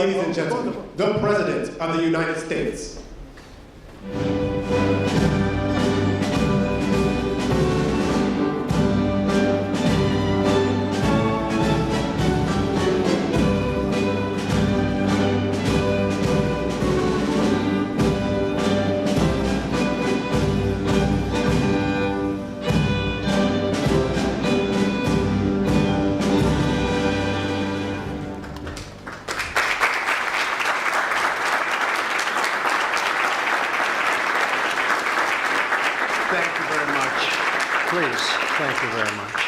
Ladies and gentlemen, the President of the United States. Thank you very much.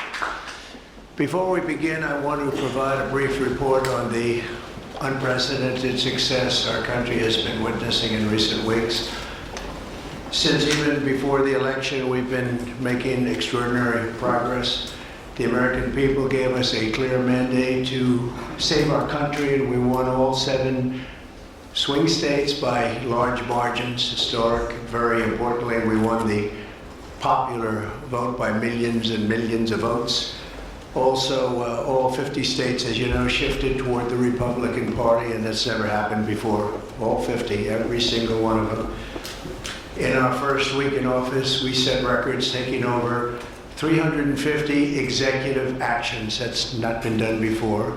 Before we begin, I want to provide a brief report on the unprecedented success our country has been witnessing in recent weeks. Since even before the election, we've been making extraordinary progress. The American people gave us a clear mandate to save our country, and we won all 7 swing states by large margins, historic. Very importantly, we won the popular vote by millions and millions of votes. Also, all 50 states, as you know, shifted toward the Republican Party, and that's never happened before. All 50, every single one of them. In our first week in office, we set records, taking over 350 executive actions. That's not been done before.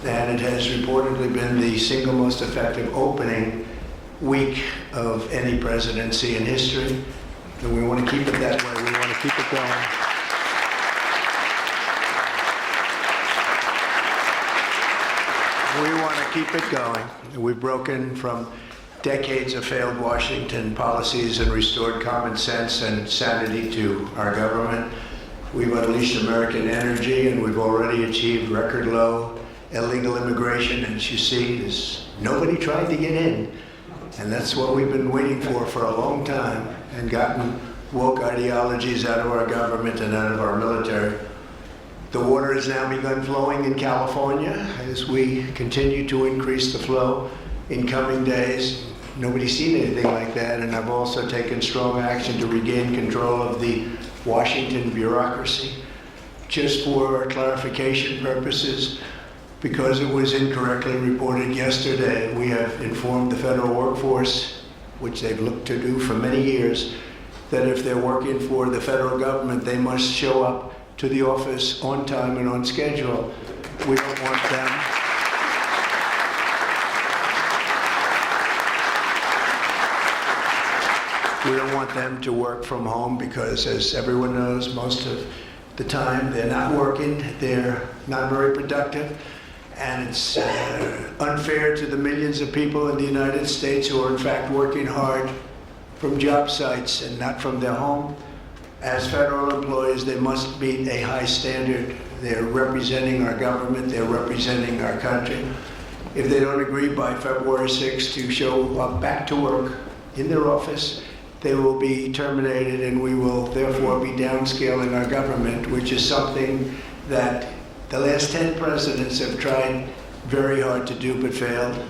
And it has reportedly been the single most effective opening week of any presidency in history. And we want to keep it that way. We want to keep it going. We want to keep it going. We've broken from decades of failed Washington policies and restored common sense and sanity to our government. We've unleashed American energy, and we've already achieved record low illegal immigration. And as you see, there's nobody trying to get in. And that's what we've been waiting for a long time, and gotten woke ideologies out of our government and out of our military. The water has now begun flowing in California as we continue to increase the flow in coming days. Nobody's seen anything like that, and I've also taken strong action to regain control of the Washington bureaucracy. Just for clarification purposes, because it was incorrectly reported yesterday, we have informed the federal workforce, which they've looked to do for many years, that if they're working for the federal government, they must show up to the office on time and on schedule. We don't want them. We don't want them to work from home because, as everyone knows, most of the time they're not working, they're not very productive. And it's unfair to the millions of people in the United States who are in fact working hard from job sites and not from their home. As federal employees, they must meet a high standard. They're representing our government, they're representing our country. If they don't agree by February 6th to show up back to work in their office, they will be terminated, and we will therefore be downscaling our government, which is something that the last 10 presidents have tried very hard to do but failed.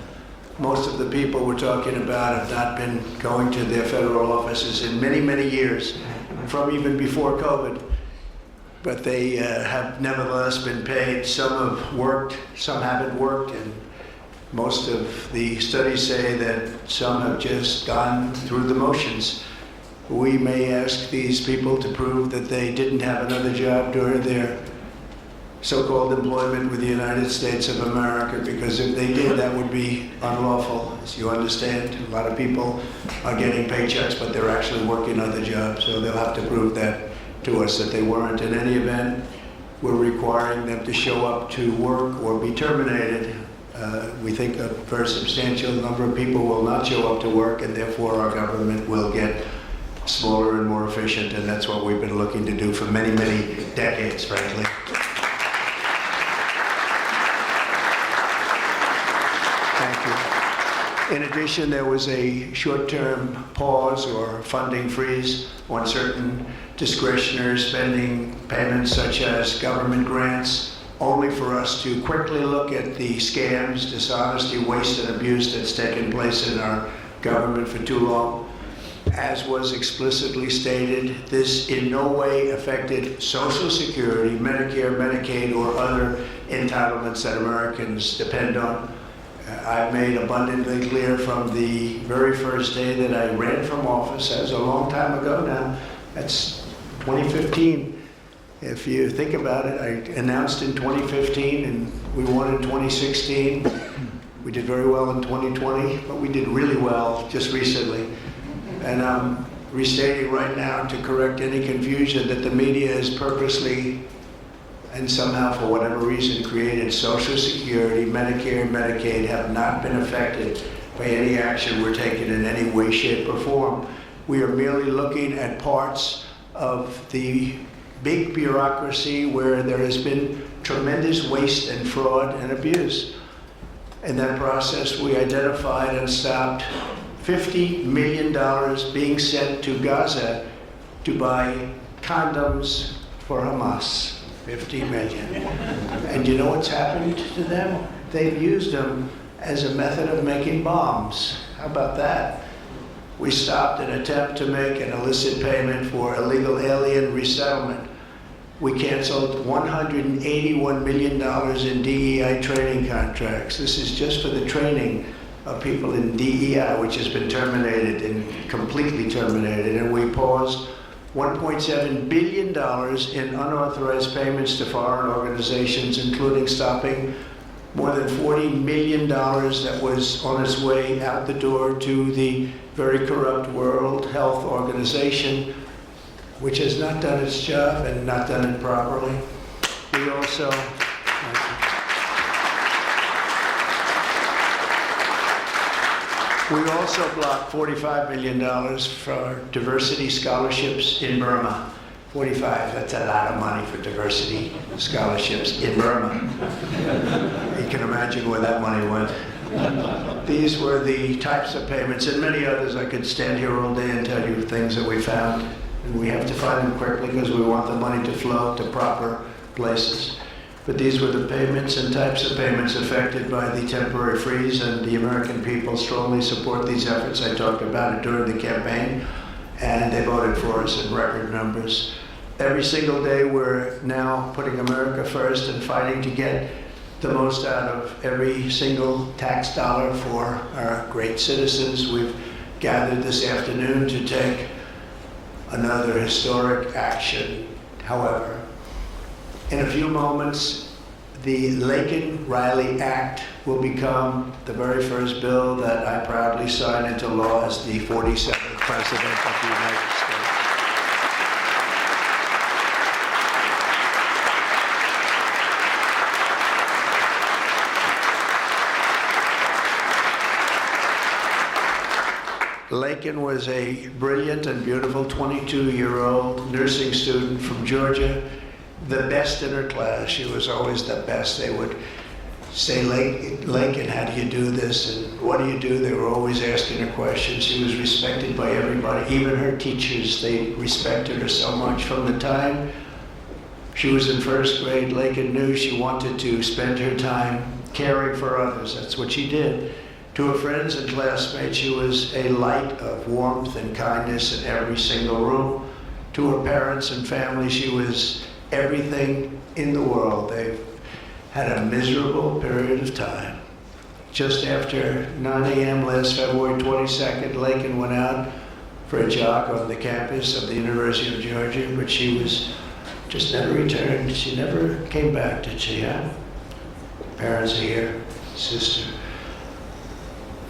Most of the people we're talking about have not been going to their federal offices in many, many years, from even before COVID. But they have nevertheless been paid. Some have worked, some haven't worked, and most of the studies say that some have just gone through the motions. We may ask these people to prove that they didn't have another job during their so-called employment with the United States of America, because if they did, that would be unlawful. As you understand, a lot of people are getting paychecks, but they're actually working other jobs, so they'll have to prove that to us that they weren't. In any event, we're requiring them to show up to work or be terminated. We think a very substantial number of people will not show up to work, and therefore our government will get smaller and more efficient, and that's what we've been looking to do for many, many decades, frankly. In addition, there was a short-term pause or funding freeze on certain discretionary spending payments, such as government grants, only for us to quickly look at the scams, dishonesty, waste, and abuse that's taken place in our government for too long. As was explicitly stated, this in no way affected Social Security, Medicare, Medicaid, or other entitlements that Americans depend on. I've made abundantly clear from the very first day that I ran from office, that was a long time ago now, that's 2015. If you think about it, I announced in 2015 and we won in 2016. We did very well in 2020, but we did really well just recently. And I'm restating right now to correct any confusion that the media has purposely and somehow for whatever reason created Social Security, Medicare, and Medicaid have not been affected by any action we're taking in any way, shape, or form. We are merely looking at parts of the big bureaucracy where there has been tremendous waste and fraud and abuse. In that process, we identified and stopped $50 million being sent to Gaza to buy condoms for Hamas. 50 million. And you know what's happened to them? They've used them as a method of making bombs. How about that? We stopped an attempt to make an illicit payment for illegal alien resettlement. We canceled $181 million in DEI training contracts. This is just for the training of people in DEI, which has been terminated and completely terminated. And we paused $1.7 billion in unauthorized payments to foreign organizations, including stopping more than $40 million that was on its way out the door to the very corrupt World Health Organization, which has not done its job and not done it properly. We also blocked $45 million for diversity scholarships in Burma. 45, that's a lot of money for diversity scholarships in Burma. You can imagine where that money went. These were the types of payments, and many others. I could stand here all day and tell you things that we found. And we have to find them quickly because we want the money to flow to proper places. But these were the payments and types of payments affected by the temporary freeze, and the American people strongly support these efforts. I talked about it during the campaign, and they voted for us in record numbers. Every single day we're now putting America first and fighting to get the most out of every single tax dollar for our great citizens. We've gathered this afternoon to take another historic action. However, in a few moments, the Laken Riley Act will become the very first bill that I proudly sign into law as the 47th President of the United States. Laken was a brilliant and beautiful 22-year-old nursing student from Georgia, the best in her class. She was always the best. They would say, Laken, how do you do this? And what do you do? They were always asking her questions. She was respected by everybody, even her teachers. They respected her so much. From the time she was in first grade, Laken knew she wanted to spend her time caring for others. That's what she did. To her friends and classmates, she was a light of warmth and kindness in every single room. To her parents and family, she was everything in the world. They've had a miserable period of time. Just after 9 a.m. last February 22nd, Laken went out for a jog on the campus of the University of Georgia, but she was just never returned. She never came back, did she, huh? Parents are here, sister,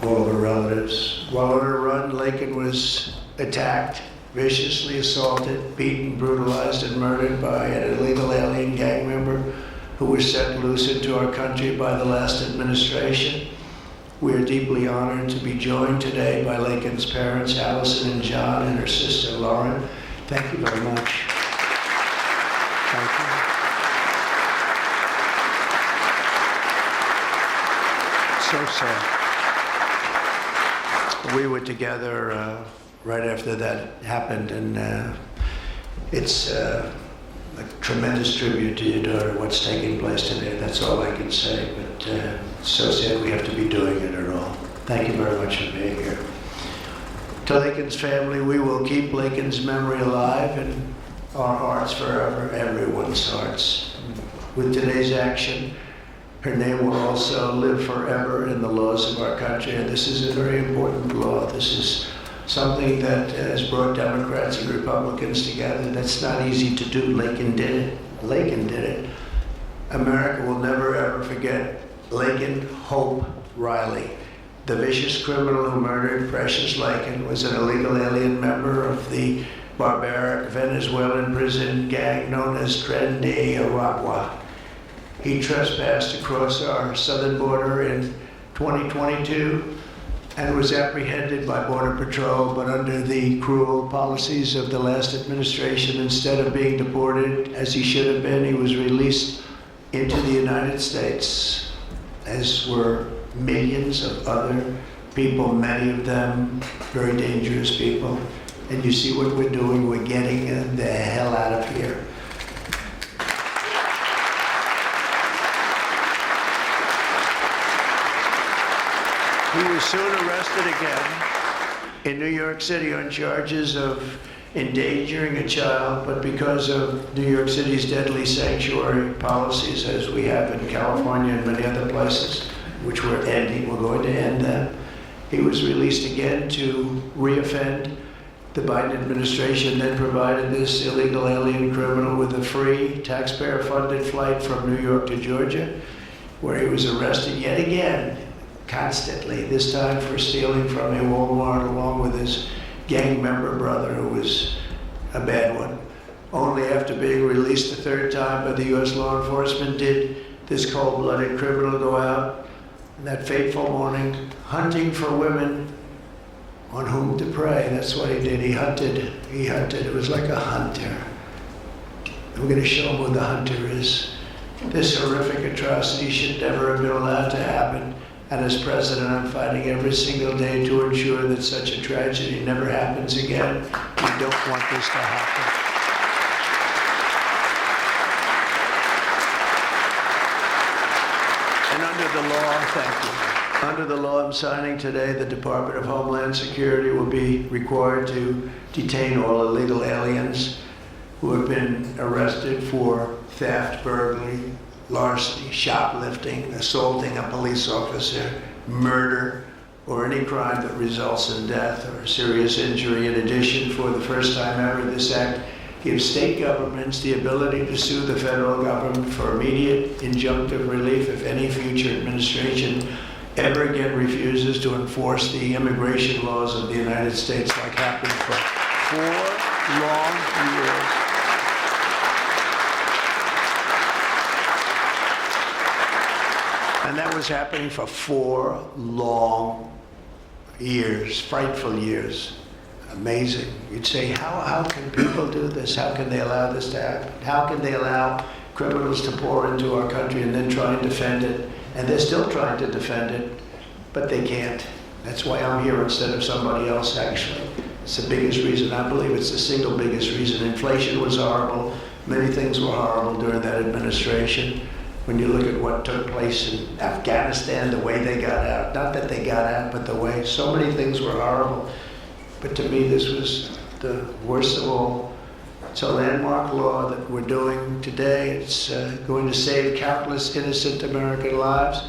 all of her relatives. While on her run, Laken was attacked, viciously assaulted, beaten, brutalized, and murdered by an illegal alien gang member who was set loose into our country by the last administration. We are deeply honored to be joined today by Laken's parents, Allison and John, and her sister, Lauren. Thank you very much. Thank you. So sad. We were together right after that happened, and it's a tremendous tribute to your daughter, what's taking place today. That's all I can say, but it's so sad we have to be doing it at all. Thank you very much for being here. To Laken's family, we will keep Laken's memory alive in our hearts forever, everyone's hearts. With today's action, Her name will also live forever in the laws of our country, and this is a very important law. This is something that has brought Democrats and Republicans together. That's not easy to do. Laken did it. Laken did it. America will never ever forget Laken Hope Riley. The vicious criminal who murdered Precious Laken was an illegal alien member of the barbaric Venezuelan prison gang known as Tren de Aragua. He trespassed across our southern border in 2022 and was apprehended by Border Patrol, but under the cruel policies of the last administration, instead of being deported as he should have been, he was released into the United States, as were millions of other people, many of them very dangerous people. And you see what we're doing, we're getting the hell out of here. He was soon arrested again in New York City on charges of endangering a child, but because of New York City's deadly sanctuary policies, as we have in California and many other places, which we're going to end them, he was released again to reoffend. The Biden administration then provided this illegal alien criminal with a free, taxpayer-funded flight from New York to Georgia, where he was arrested yet again, constantly, this time for stealing from a Walmart along with his gang member brother, who was a bad one. Only after being released the third time by the U.S. law enforcement did this cold-blooded criminal go out on that fateful morning, hunting for women on whom to prey. That's what he did. He hunted. It was like a hunter. I'm going to show him who the hunter is. This horrific atrocity should never have been allowed to happen. And as president, I'm fighting every single day to ensure that such a tragedy never happens again. We don't want this to happen. And under the law, thank you. Under the law I'm signing today, the Department of Homeland Security will be required to detain all illegal aliens who have been arrested for theft, burglary, larceny, shoplifting, assaulting a police officer, murder, or any crime that results in death or serious injury. In addition, for the first time ever, this act gives state governments the ability to sue the federal government for immediate injunctive relief if any future administration ever again refuses to enforce the immigration laws of the United States, like happened for 4 long years. And that was happening for 4 long years, frightful years. Amazing. You'd say, how can people do this? How can they allow this to happen? How can they allow criminals to pour into our country and then try and defend it? And they're still trying to defend it, but they can't. That's why I'm here instead of somebody else, actually. It's the biggest reason. I believe it's the single biggest reason. Inflation was horrible. Many things were horrible during that administration. When you look at what took place in Afghanistan, the way they got out, not that they got out, but the way, so many things were horrible. But to me, this was the worst of all. It's a landmark law that we're doing today. It's going to save countless innocent American lives.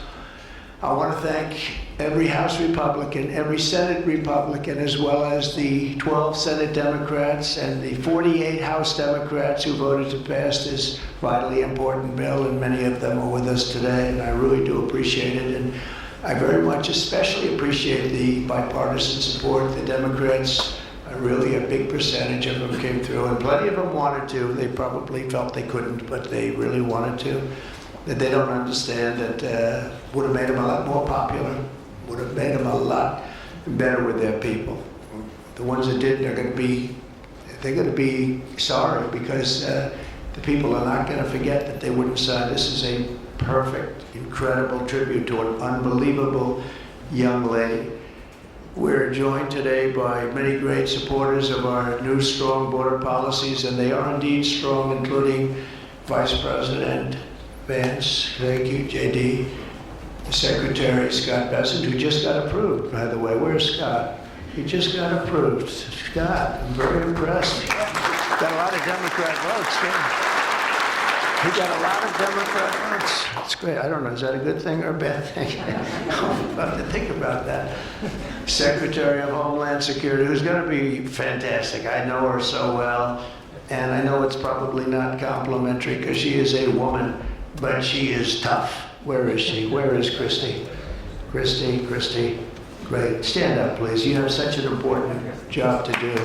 I want to thank every House Republican, every Senate Republican, as well as the 12 Senate Democrats and the 48 House Democrats who voted to pass this vitally important bill, and many of them are with us today, and I really do appreciate it. And I very much especially appreciate the bipartisan support. The Democrats, really a big percentage of them came through, and plenty of them wanted to. They probably felt they couldn't, but they really wanted to. That they don't understand that would have made them a lot more popular, would have made them a lot better with their people. The ones that didn't are they're going to be sorry, because the people are not going to forget that they wouldn't sign. This is a perfect, incredible tribute to an unbelievable young lady. We're joined today by many great supporters of our new strong border policies, and they are indeed strong, including Vice President Vance, thank you, JD, Secretary Scott Bessent, who just got approved, by the way. Where's Scott? He just got approved. Scott, I'm very impressed. Got a lot of Democrat votes, too. We got a lot of Democrat votes. It's great. I don't know, is that a good thing or a bad thing? I'll have to think about that. Secretary of Homeland Security, who's going to be fantastic. I know her so well, and I know it's probably not complimentary because she is a woman, but she is tough. Where is she? Where is Christy? Christy, great. Stand up, please. You have such an important job to do.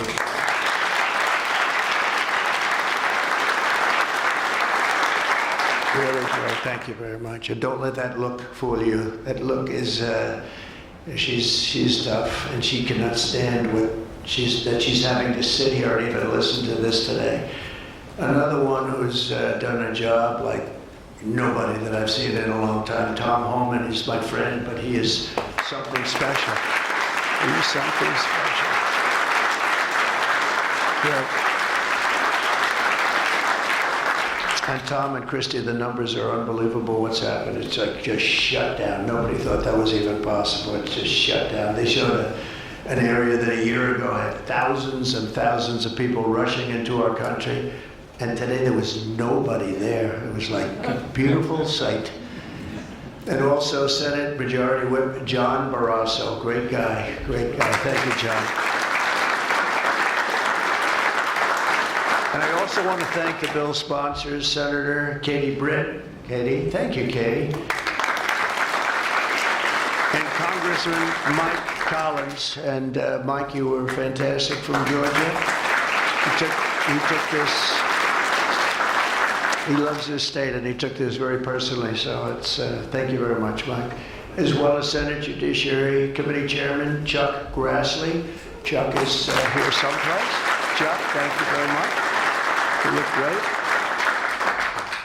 Really great. Thank you very much. And don't let that look fool you. That look is, she's tough, and she cannot stand that she's having to sit here and even listen to this today. Another one who's done a job like nobody that I've seen in a long time, Tom Homan. He's my friend, but he is something special. He is something special. Yeah. And Tom and Christy, the numbers are unbelievable. What's happened? It's like just shut down. Nobody thought that was even possible. It's just shut down. They showed an area that a year ago had thousands and thousands of people rushing into our country. And today there was nobody there. It was like a beautiful sight. And also Senate Majority Whip John Barrasso. Great guy. Great guy. Thank you, John. And I also want to thank the bill sponsors, Senator Katie Britt. Katie, thank you, Katie. And Congressman Mike Collins. And Mike, you were fantastic from Georgia. He took this, he loves this state, and he took this very personally. So it's, thank you very much, Mike. As well as Senate Judiciary Committee Chairman Chuck Grassley. Chuck is here someplace. Chuck, thank you very much. You look great.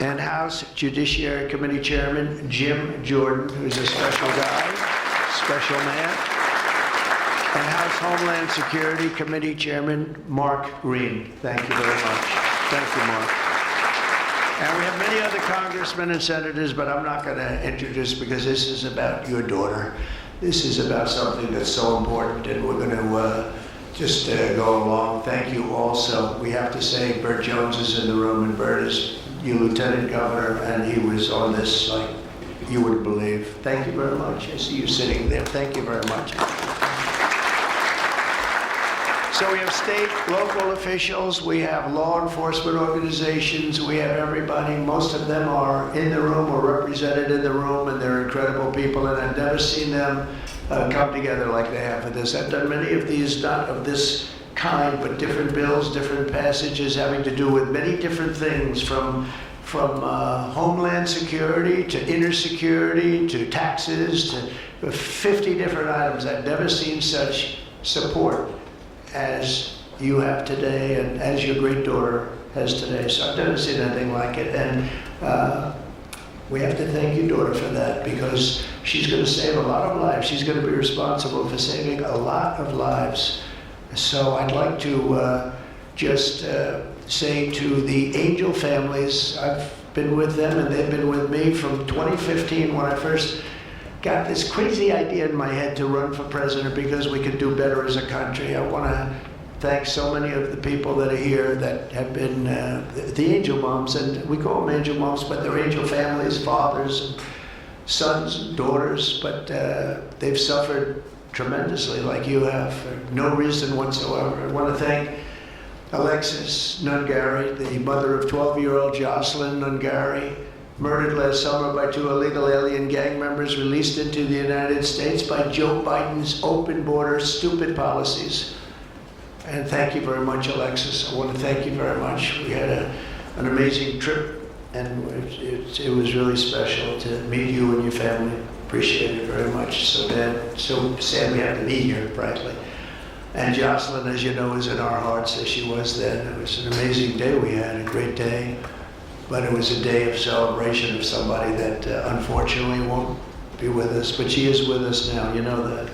And House Judiciary Committee Chairman Jim Jordan, who's a special guy, special man. And House Homeland Security Committee Chairman Mark Green. Thank you very much. Thank you, Mark. And we have many other congressmen and senators, but I'm not going to introduce because this is about your daughter. This is about something that's so important, and we're going to just go along. Thank you also. We have to say Burt Jones is in the room, and Burt is your lieutenant governor, and he was on this like you wouldn't believe. Thank you very much. I see you sitting there. Thank you very much. So we have state, local officials, we have law enforcement organizations, we have everybody. Most of them are in the room or represented in the room, and they're incredible people, and I've never seen them come together like they have for this. I've done many of these, not of this kind, but different bills, different passages having to do with many different things, from homeland security to inner security to taxes to 50 different items. I've never seen such support as you have today and as your great daughter has today. So I've never seen anything like it. And we have to thank your daughter for that, because she's going to save a lot of lives. She's going to be responsible for saving a lot of lives. So I'd like to just say to the Angel families, I've been with them and they've been with me from 2015 when I first got this crazy idea in my head to run for president because we could do better as a country. I want to thank so many of the people that are here that have been the angel moms, and we call them angel moms, but they're angel families, fathers, and sons, and daughters, but they've suffered tremendously like you have for no reason whatsoever. I want to thank Alexis Nungari, the mother of 12-year-old Jocelyn Nungari, murdered last summer by 2 illegal alien gang members released into the United States by Joe Biden's open border stupid policies. And thank you very much, Alexis. I want to thank you very much. We had an amazing trip, and it was really special to meet you and your family. Appreciate it very much. So sad we have to be here, frankly. And Jocelyn, as you know, is in our hearts as she was then. It was an amazing day we had, a great day. But it was a day of celebration of somebody that unfortunately won't be with us, but she is with us now, you know that.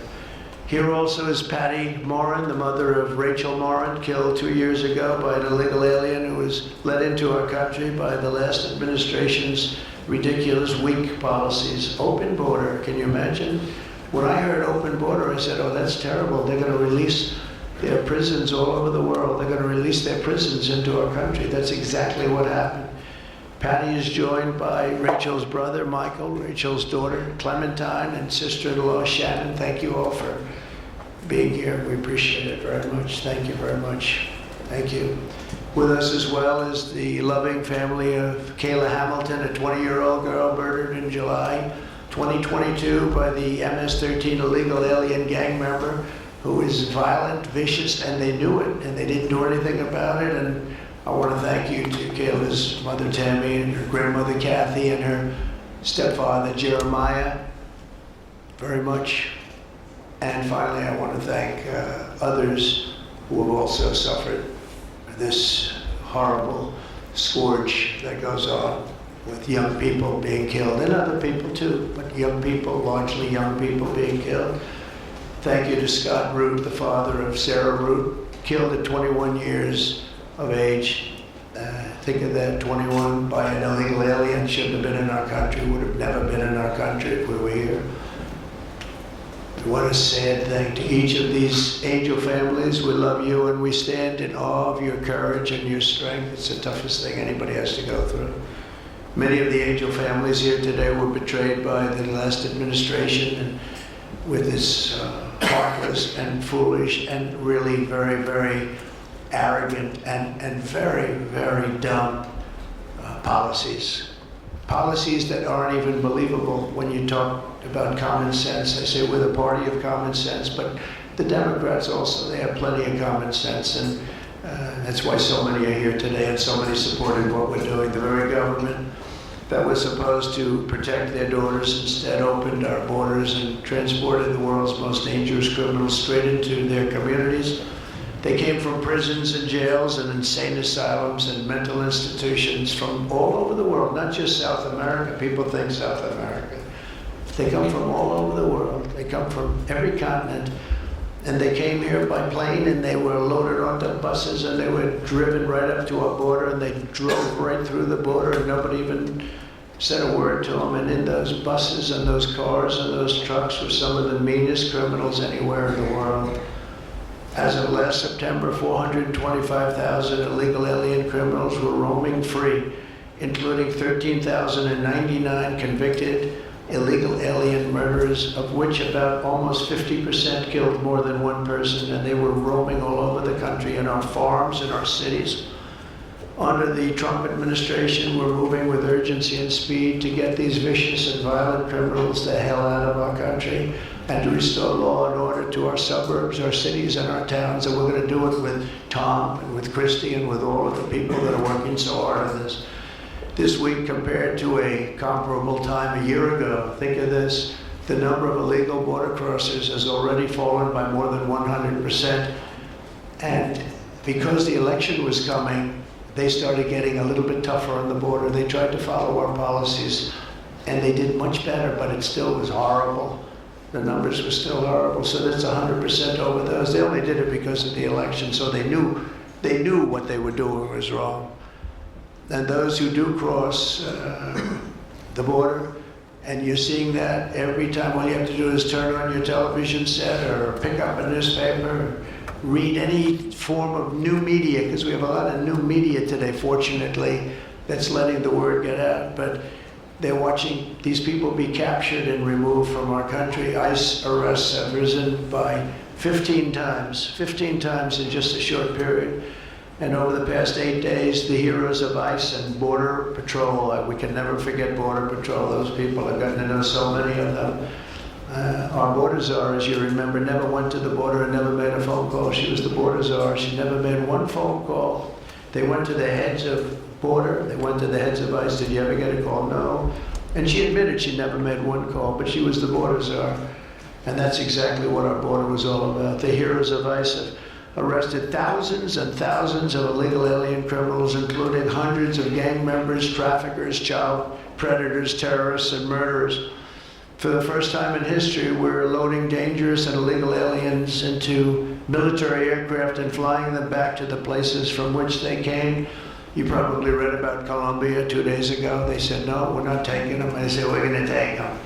Here also is Patty Morin, the mother of Rachel Morin, killed 2 years ago by an illegal alien who was let into our country by the last administration's ridiculous, weak policies. Open border, can you imagine? When I heard open border, I said, oh, that's terrible. They're going to release their prisons all over the world. They're going to release their prisons into our country. That's exactly what happened. Patty is joined by Rachel's brother, Michael, Rachel's daughter, Clementine, and sister-in-law, Shannon. Thank you all for being here. We appreciate it very much. Thank you very much. Thank you. With us as well is the loving family of Kayla Hamilton, a 20-year-old girl murdered in July 2022 by the MS-13 illegal alien gang member who is violent, vicious, and they knew it, and they didn't do anything about it. And I want to thank you to Kayla's mother, Tammy, and her grandmother, Kathy, and her stepfather, Jeremiah, very much. And finally, I want to thank others who have also suffered this horrible scourge that goes on with young people being killed, and other people too, but young people, largely young people being killed. Thank you to Scott Root, the father of Sarah Root, killed at 21 years of age. Think of that, 21 by an illegal alien, shouldn't have been in our country, would have never been in our country if we were here. What a sad thing. To each of these angel families, we love you and we stand in awe of your courage and your strength. It's the toughest thing anybody has to go through. Many of the angel families here today were betrayed by the last administration and with this heartless and foolish and really very, very arrogant and very, very dumb policies. Policies that aren't even believable when you talk about common sense. I say we're the party of common sense, but the Democrats also, they have plenty of common sense, and that's why so many are here today and so many supported what we're doing. The very government that was supposed to protect their daughters instead opened our borders and transported the world's most dangerous criminals straight into their communities. They came from prisons and jails and insane asylums and mental institutions from all over the world, not just South America. People think South America. They come from all over the world. They come from every continent. And they came here by plane and they were loaded onto buses and they were driven right up to our border and they drove right through the border and nobody even said a word to them. And in those buses and those cars and those trucks were some of the meanest criminals anywhere in the world. As of last September, 425,000 illegal alien criminals were roaming free, including 13,099 convicted illegal alien murderers, of which about almost 50% killed more than one person, and they were roaming all over the country in our farms, in our cities. Under the Trump administration, we're moving with urgency and speed to get these vicious and violent criminals the hell out of our country and to restore law and order to our suburbs, our cities, and our towns. And we're going to do it with Tom and with Christy and with all of the people that are working so hard on this. This week, compared to a comparable time a year ago, think of this, the number of illegal border crossers has already fallen by more than 100%. And because the election was coming, they started getting a little bit tougher on the border. They tried to follow our policies, and they did much better, but it still was horrible. The numbers were still horrible, so that's 100% over those. They only did it because of the election, so they knew what they were doing was wrong. And those who do cross the border, and you're seeing that every time, all you have to do is turn on your television set or pick up a newspaper, or read any form of new media, because we have a lot of new media today, fortunately, that's letting the word get out. But they're watching these people be captured and removed from our country. ICE arrests have risen by 15 times in just a short period. And over the past 8 days, the heroes of ICE and Border Patrol, we can never forget Border Patrol. Those people, I've gotten to know so many of them. Our border czar, as you remember, never went to the border and never made a phone call. She was the border czar. She never made one phone call. They went to the heads of border. They went to the heads of ICE. Did you ever get a call? No. And she admitted she never made one call, but she was the border czar. And that's exactly what our border was all about. The heroes of ICE have arrested thousands and thousands of illegal alien criminals, including hundreds of gang members, traffickers, child predators, terrorists, and murderers. For the first time in history, we're loading dangerous and illegal aliens into military aircraft and flying them back to the places from which they came. You probably read about Colombia 2 days ago. They said, no, we're not taking them. I said, we're going to take them.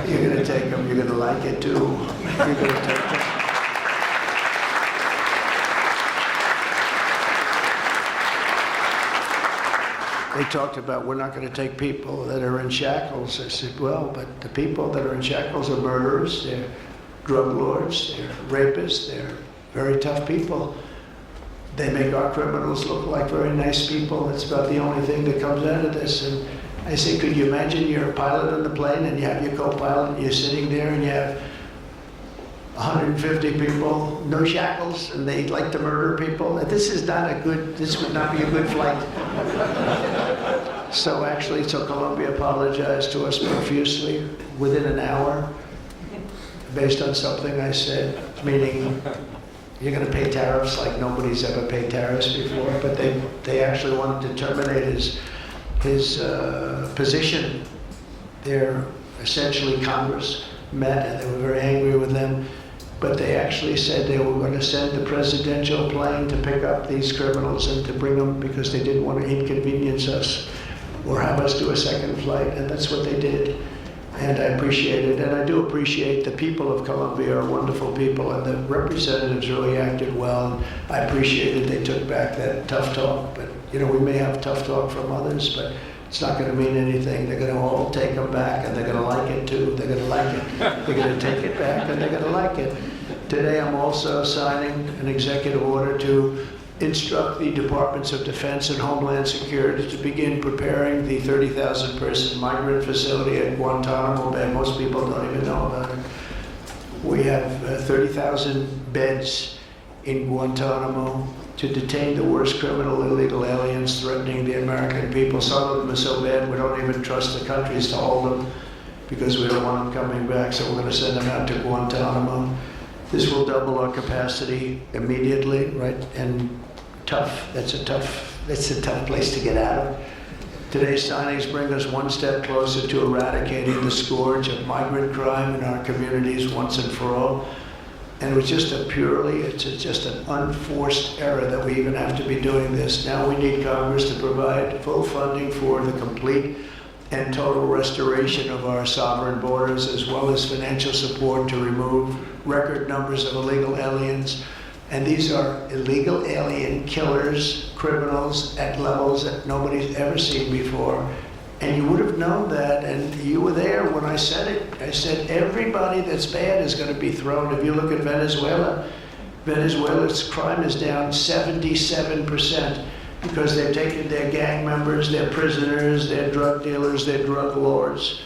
You're going to take them. You're going to like it, too. You're going to take them. they talked about, we're not going to take people that are in shackles. I said, well, but the people that are in shackles are murderers, they're drug lords, they're rapists, they're very tough people. They make our criminals look like very nice people. That's about the only thing that comes out of this. And I say, could you imagine you're a pilot on the plane and you have your co-pilot and you're sitting there and you have 150 people, no shackles, and they like to murder people? This would not be a good flight. So Colombia apologized to us profusely within an hour based on something I said, meaning you're going to pay tariffs like nobody's ever paid tariffs before, but they actually wanted to terminate his position. They're essentially Congress met and they were very angry with them, but they actually said they were going to send the presidential plane to pick up these criminals and to bring them because they didn't want to inconvenience us or have us do a second flight, and that's what they did. And I appreciate it, and I do appreciate the people of Colombia are wonderful people, and the representatives really acted well. And I appreciated they took back that tough talk, but we may have tough talk from others, but it's not going to mean anything. They're going to all take them back, and they're going to like it too. They're going to like it. They're going to take it back, and they're going to like it. Today, I'm also signing an executive order to instruct the Departments of Defense and Homeland Security to begin preparing the 30,000-person migrant facility at Guantanamo Bay. Most people don't even know about it. We have 30,000 beds in Guantanamo to detain the worst criminal illegal aliens threatening the American people. Some of them are so bad we don't even trust the countries to hold them because we don't want them coming back, so we're going to send them out to Guantanamo. This will double our capacity immediately, right? And that's a tough place to get out of. Today's signings bring us one step closer to eradicating the scourge of migrant crime in our communities once and for all. And it's just an unforced error that we even have to be doing this. Now we need Congress to provide full funding for the complete and total restoration of our sovereign borders, as well as financial support to remove record numbers of illegal aliens. And these are illegal alien killers, criminals at levels that nobody's ever seen before. And you would have known that, and you were there when I said it. I said everybody that's bad is going to be thrown. If you look at Venezuela, Venezuela's crime is down 77% because they've taken their gang members, their prisoners, their drug dealers, their drug lords.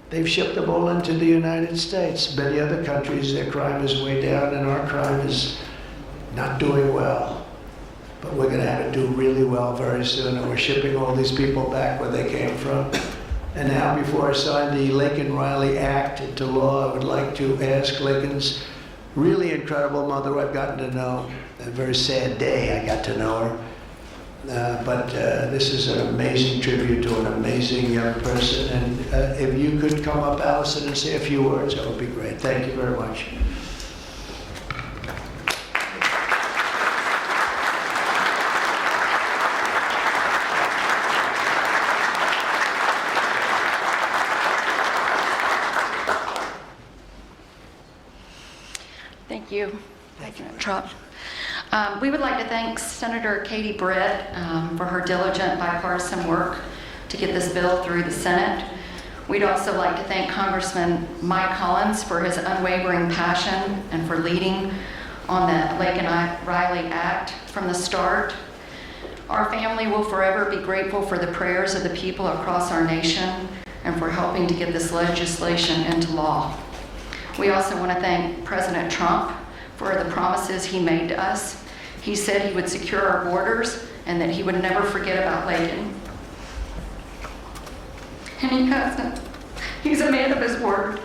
They've shipped them all into the United States. Many other countries, their crime is way down, and our crime is not doing well. But we're going to have it do really well very soon, and we're shipping all these people back where they came from. And now, before I sign the Laken Riley Act into law, I would like to ask Laken's really incredible mother, who I've gotten to know. A very sad day I got to know her. But this is an amazing tribute to an amazing young person. And if you could come up, Allison, and say a few words, that would be great. Thank you very much. Thank you, President Trump. We would like to thank Senator Katie Britt for her diligent bipartisan work to get this bill through the Senate. We'd also like to thank Congressman Mike Collins for his unwavering passion and for leading on the Laken Riley Act from the start. Our family will forever be grateful for the prayers of the people across our nation and for helping to get this legislation into law. We also want to thank President Trump for the promises he made to us. He said he would secure our borders and that he would never forget about Laken. And he hasn't. He's a man of his word.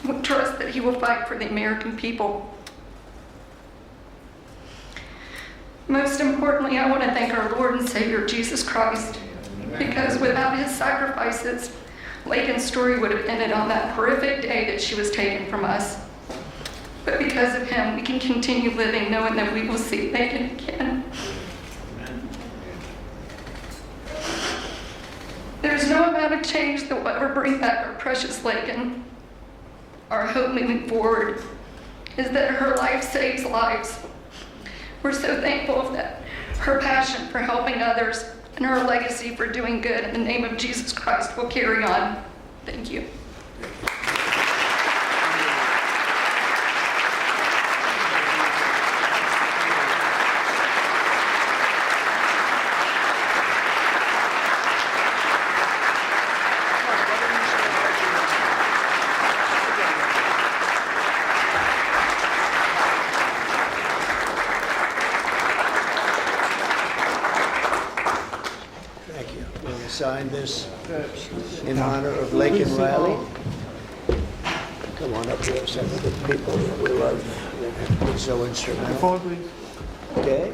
We trust that he will fight for the American people. Most importantly, I want to thank our Lord and Savior, Jesus Christ, because without his sacrifices, Laken's story would have ended on that horrific day that she was taken from us. But because of him, we can continue living knowing that we will see Laken again. There's no amount of change that will ever bring back our precious Laken. Our hope moving forward is that her life saves lives. We're so thankful that her passion for helping others and her legacy for doing good in the name of Jesus Christ will carry on. Thank you. Thank you. Will you sign this in honor of Laken Riley? Come on up here, some of the people that we love that have been so instrumental. Okay? Okay.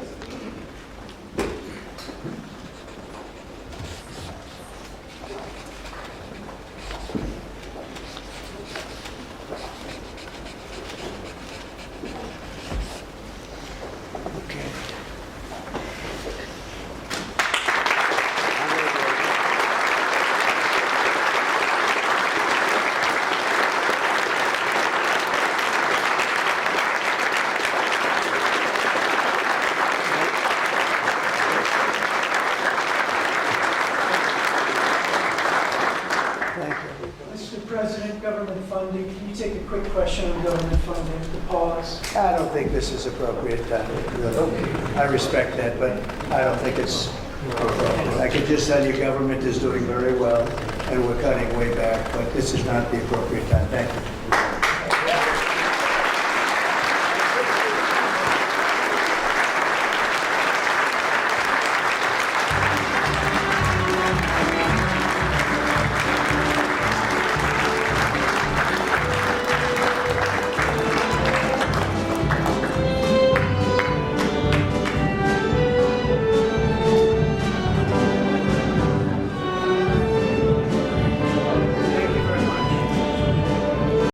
Thank you. Mr. President, government funding, can you take a quick question on government funding to pause? I don't think this is appropriate time. Really. I respect that, but I don't think it's appropriate. I can just tell you government is doing very well, and we're cutting way back, but this is not the appropriate time. Thank you.